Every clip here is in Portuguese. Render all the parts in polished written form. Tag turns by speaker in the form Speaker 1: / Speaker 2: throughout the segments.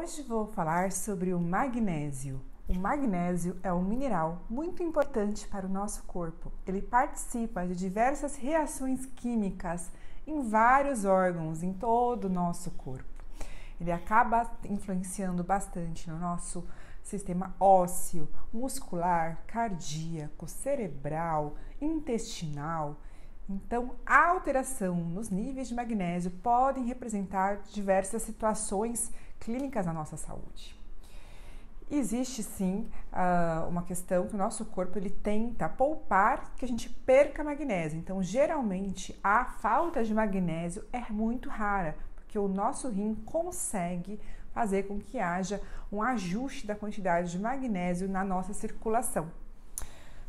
Speaker 1: Hoje vou falar sobre o magnésio. O magnésio é um mineral muito importante para o nosso corpo. Ele participa de diversas reações químicas em vários órgãos, em todo o nosso corpo. Ele acaba influenciando bastante no nosso sistema ósseo, muscular, cardíaco, cerebral, intestinal. Então, a alteração nos níveis de magnésio podem representar diversas situações clínicas na nossa saúde. Existe sim uma questão que o nosso corpo ele tenta poupar que a gente perca magnésio. Então, geralmente, a falta de magnésio é muito rara, porque o nosso rim consegue fazer com que haja um ajuste da quantidade de magnésio na nossa circulação.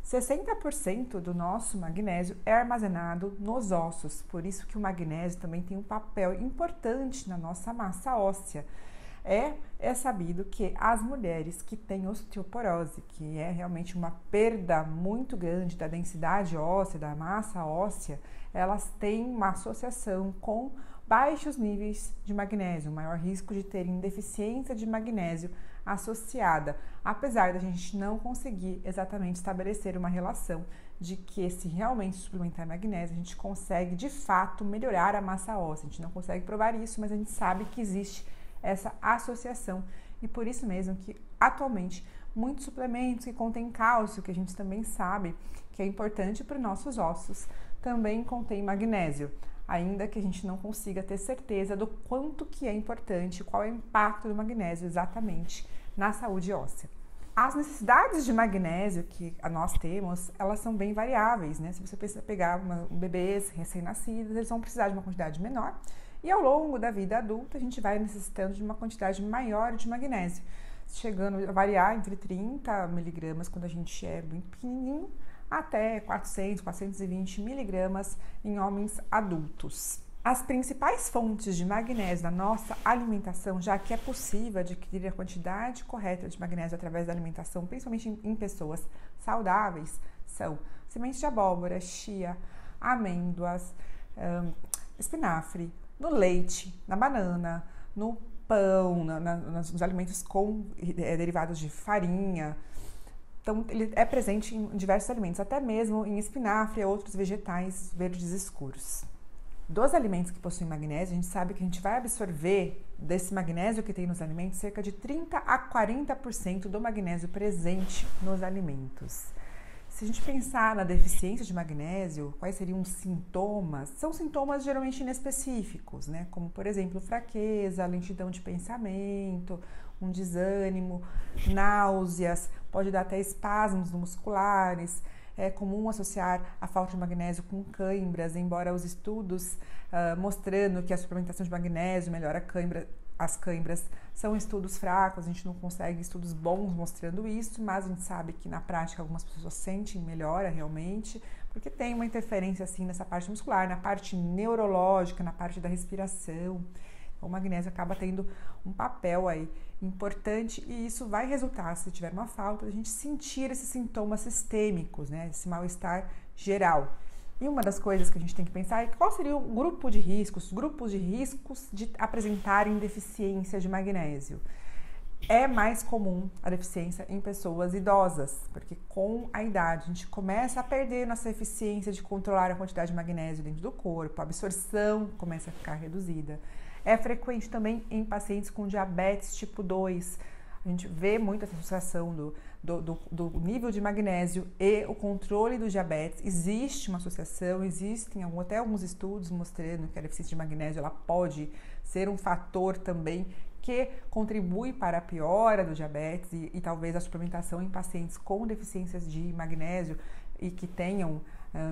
Speaker 1: 60% do nosso magnésio é armazenado nos ossos, por isso que o magnésio também tem um papel importante na nossa massa óssea. É sabido que as mulheres que têm osteoporose, que é realmente uma perda muito grande da densidade óssea, da massa óssea, elas têm uma associação com baixos níveis de magnésio, maior risco de terem deficiência de magnésio associada, apesar da gente não conseguir exatamente estabelecer uma relação de que se realmente suplementar magnésio, a gente consegue de fato melhorar a massa óssea. A gente não consegue provar isso, mas a gente sabe que existe essa associação e por isso mesmo que atualmente muitos suplementos que contêm cálcio, que a gente também sabe que é importante para os nossos ossos, também contém magnésio, ainda que a gente não consiga ter certeza do quanto que é importante, qual é o impacto do magnésio exatamente na saúde óssea. As necessidades de magnésio que nós temos, elas são bem variáveis, né? Se você pegar bebês recém-nascidos, eles vão precisar de uma quantidade menor e ao longo da vida adulta a gente vai necessitando de uma quantidade maior de magnésio, chegando a variar entre 30 miligramas quando a gente é muito pequenininho, até 400, 420 miligramas em homens adultos. As principais fontes de magnésio na nossa alimentação, já que é possível adquirir a quantidade correta de magnésio através da alimentação, principalmente em pessoas saudáveis, são sementes de abóbora, chia, amêndoas, espinafre, no leite, na banana, no pão, nos alimentos com derivados de farinha. Então, ele é presente em diversos alimentos, até mesmo em espinafre e outros vegetais verdes escuros. Dos alimentos que possuem magnésio, a gente sabe que a gente vai absorver desse magnésio que tem nos alimentos cerca de 30 a 40% do magnésio presente nos alimentos. Se a gente pensar na deficiência de magnésio, quais seriam os sintomas? São sintomas geralmente inespecíficos, né? Como, por exemplo, fraqueza, lentidão de pensamento, um desânimo, náuseas, pode dar até espasmos musculares. É comum associar a falta de magnésio com cãibras, embora os estudos mostrando que a suplementação de magnésio melhora as cãibras são estudos fracos, a gente não consegue estudos bons mostrando isso, mas a gente sabe que na prática algumas pessoas sentem melhora realmente, porque tem uma interferência assim nessa parte muscular, na parte neurológica, na parte da respiração. O magnésio acaba tendo um papel aí importante e isso vai resultar, se tiver uma falta, a gente sentir esses sintomas sistêmicos, né? Esse mal-estar geral. E uma das coisas que a gente tem que pensar é qual seria o grupos de riscos de apresentarem deficiência de magnésio. É mais comum a deficiência em pessoas idosas, porque com a idade a gente começa a perder nossa eficiência de controlar a quantidade de magnésio dentro do corpo, a absorção começa a ficar reduzida. É frequente também em pacientes com diabetes tipo 2. A gente vê muito essa associação do nível de magnésio e o controle do diabetes. Existe uma associação, existem até alguns estudos mostrando que a deficiência de magnésio ela pode ser um fator também que contribui para a piora do diabetes e talvez a suplementação em pacientes com deficiências de magnésio e que tenham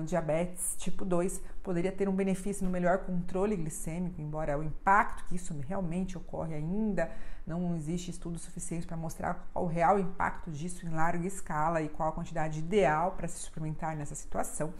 Speaker 1: diabetes tipo 2 poderia ter um benefício no melhor controle glicêmico, embora o impacto que isso realmente ocorre ainda, não existe estudos suficientes para mostrar qual o real impacto disso em larga escala e qual a quantidade ideal para se suplementar nessa situação.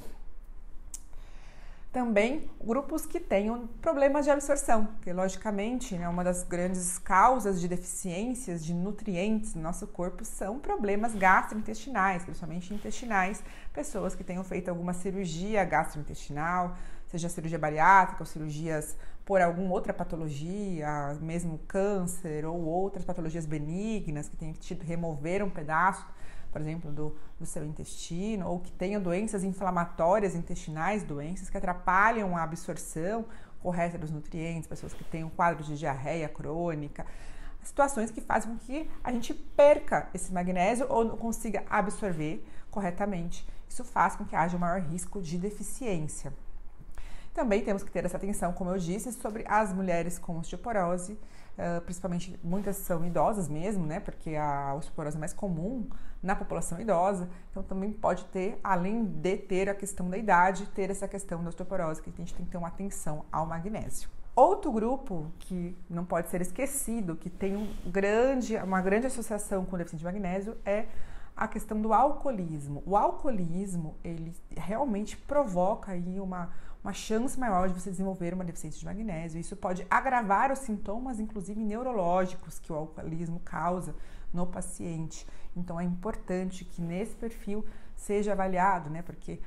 Speaker 1: Também grupos que tenham problemas de absorção, que logicamente, né, uma das grandes causas de deficiências de nutrientes no nosso corpo são problemas gastrointestinais, principalmente intestinais, pessoas que tenham feito alguma cirurgia gastrointestinal, seja cirurgia bariátrica ou cirurgias por alguma outra patologia, mesmo câncer ou outras patologias benignas, que tenha tido remover um pedaço, por exemplo, do seu intestino, ou que tenham doenças inflamatórias intestinais, doenças que atrapalham a absorção correta dos nutrientes, pessoas que têm um quadro de diarreia crônica, situações que fazem com que a gente perca esse magnésio ou não consiga absorver corretamente. Isso faz com que haja um maior risco de deficiência. Também temos que ter essa atenção, como eu disse, sobre as mulheres com osteoporose, principalmente muitas são idosas mesmo, né? Porque a osteoporose é mais comum na população idosa, então também pode ter, além de ter a questão da idade, ter essa questão da osteoporose, que a gente tem que ter uma atenção ao magnésio. Outro grupo que não pode ser esquecido, que tem uma grande associação com deficiência de magnésio, é a questão do alcoolismo. O alcoolismo, ele realmente provoca aí uma chance maior de você desenvolver uma deficiência de magnésio. Isso pode agravar os sintomas, inclusive neurológicos, que o alcoolismo causa no paciente. Então é importante que nesse perfil seja avaliado, né? Porque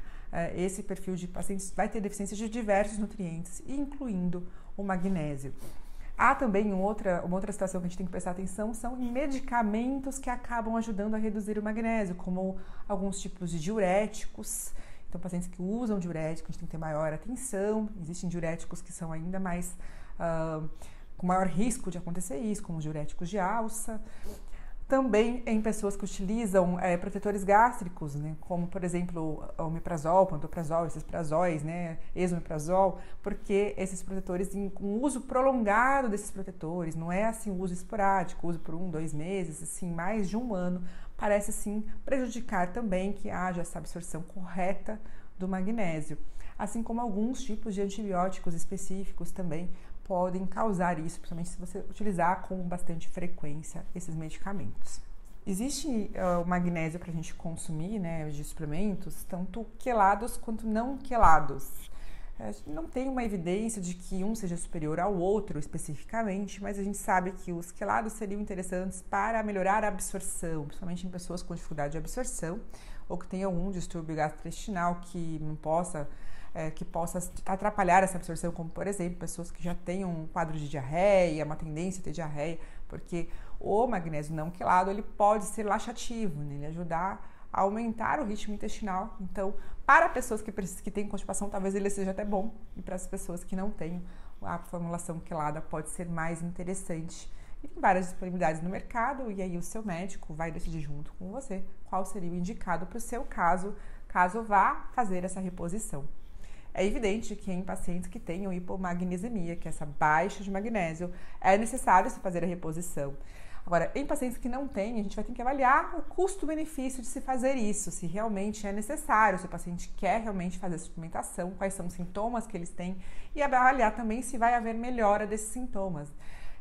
Speaker 1: esse perfil de pacientes vai ter deficiência de diversos nutrientes, incluindo o magnésio. Há também uma outra situação que a gente tem que prestar atenção, são em medicamentos que acabam ajudando a reduzir o magnésio, como alguns tipos de diuréticos. Então, pacientes que usam diuréticos, a gente tem que ter maior atenção. Existem diuréticos que são ainda mais, com maior risco de acontecer isso, como os diuréticos de alça. Também em pessoas que utilizam protetores gástricos, né, como, por exemplo, o omeprazol, pantoprazol, esses prazóis, né, esomeprazol, porque esses protetores, um uso prolongado desses protetores, não é assim o uso esporádico, uso por 1, 2 meses, assim, mais de um ano, parece sim prejudicar também que haja essa absorção correta do magnésio, assim como alguns tipos de antibióticos específicos também podem causar isso, principalmente se você utilizar com bastante frequência esses medicamentos. Existe o magnésio para a gente consumir, né, de suplementos, tanto quelados quanto não quelados. A gente não tem uma evidência de que um seja superior ao outro especificamente, mas a gente sabe que os quelados seriam interessantes para melhorar a absorção, principalmente em pessoas com dificuldade de absorção ou que tenham algum distúrbio gastrointestinal que possa atrapalhar essa absorção, como, por exemplo, pessoas que já têm um quadro de diarreia, uma tendência a ter diarreia, porque o magnésio não quelado, ele pode ser laxativo, né? Ele ajudar a aumentar o ritmo intestinal. Então, para pessoas que têm constipação, talvez ele seja até bom, e para as pessoas que não têm, a formulação quelada pode ser mais interessante. E tem várias disponibilidades no mercado, e aí o seu médico vai decidir junto com você qual seria o indicado para o seu caso vá fazer essa reposição. É evidente que em pacientes que tenham hipomagnesemia, que é essa baixa de magnésio, é necessário se fazer a reposição. Agora, em pacientes que não têm, a gente vai ter que avaliar o custo-benefício de se fazer isso, se realmente é necessário, se o paciente quer realmente fazer a suplementação, quais são os sintomas que eles têm e avaliar também se vai haver melhora desses sintomas.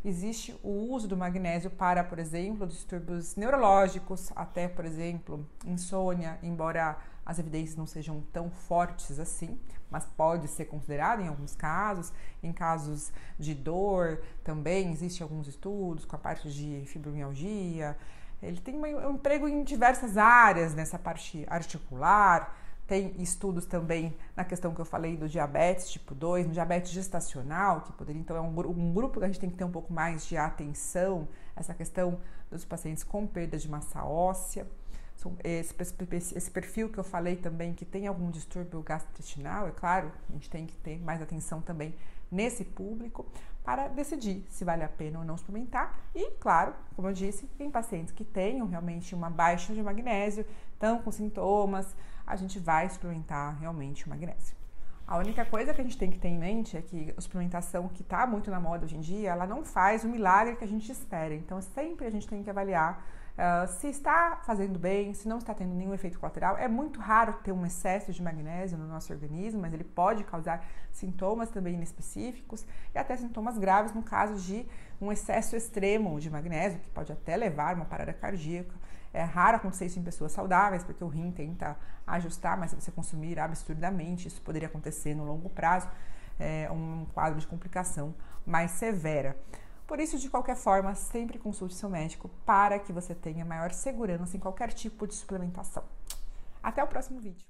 Speaker 1: Existe o uso do magnésio para, por exemplo, distúrbios neurológicos, até, por exemplo, insônia, embora as evidências não sejam tão fortes assim, mas pode ser considerado em alguns casos. Em casos de dor também existem alguns estudos com a parte de fibromialgia. Ele tem um emprego em diversas áreas, nessa parte articular. Tem estudos também na questão que eu falei do diabetes tipo 2, no diabetes gestacional, que poderia, então, é um grupo que a gente tem que ter um pouco mais de atenção, essa questão dos pacientes com perda de massa óssea. Esse perfil que eu falei também, que tem algum distúrbio gastrointestinal, é claro, a gente tem que ter mais atenção também nesse público para decidir se vale a pena ou não suplementar. E, claro, como eu disse, em pacientes que tenham realmente uma baixa de magnésio, estão com sintomas, a gente vai suplementar realmente o magnésio. A única coisa que a gente tem que ter em mente é que a suplementação que está muito na moda hoje em dia, ela não faz o milagre que a gente espera. Então, sempre a gente tem que avaliar se está fazendo bem, se não está tendo nenhum efeito colateral. É muito raro ter um excesso de magnésio no nosso organismo, mas ele pode causar sintomas também inespecíficos e até sintomas graves no caso de um excesso extremo de magnésio, que pode até levar a uma parada cardíaca. É raro acontecer isso em pessoas saudáveis, porque o rim tenta ajustar, mas se você consumir absurdamente, isso poderia acontecer no longo prazo, um quadro de complicação mais severa. Por isso, de qualquer forma, sempre consulte seu médico para que você tenha maior segurança em qualquer tipo de suplementação. Até o próximo vídeo.